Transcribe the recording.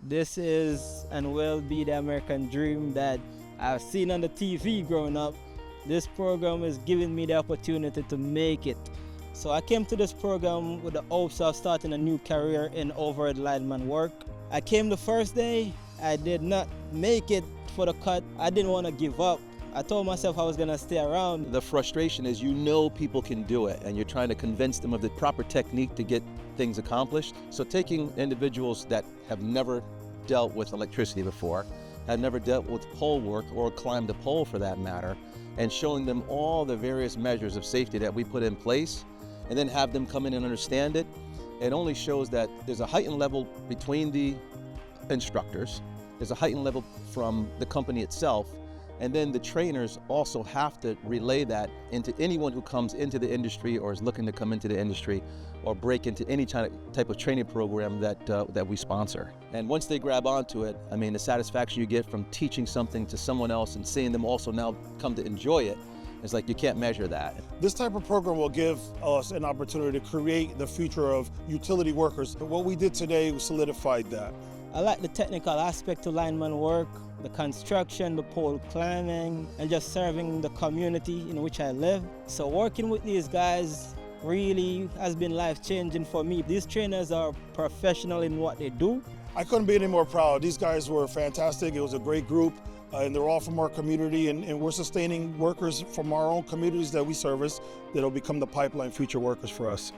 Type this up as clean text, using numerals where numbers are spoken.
This is and will be the American dream that I've seen on the TV growing up. This program is giving me the opportunity to make it. So I came to this program with the hopes of starting a new career in overhead lineman work. I came the first day, I did not make it for the cut. I didn't want to give up. I told myself I was going to stay around. The frustration is, you know, people can do it, and you're trying to convince them of the proper technique to get things accomplished. So taking individuals that have never dealt with electricity before, have never dealt with pole work or climbed a pole for that matter, and showing them all the various measures of safety that we put in place, and then have them come in and understand it, it only shows that there's a heightened level between the instructors, there's a heightened level from the company itself, and then the trainers also have to relay that into anyone who comes into the industry or is looking to come into the industry or break into any type of training program that we sponsor. And once they grab onto it, I mean, the satisfaction you get from teaching something to someone else and seeing them also now come to enjoy it, it's like you can't measure that. This type of program will give us an opportunity to create the future of utility workers. What we did today solidified that. I like the technical aspect to lineman work, the construction, the pole climbing, and just serving the community in which I live. So working with these guys really has been life-changing for me. These trainers are professional in what they do. I couldn't be any more proud. These guys were fantastic. It was a great group, and they're all from our community, and we're sustaining workers from our own communities that we service that'll become the pipeline future workers for us.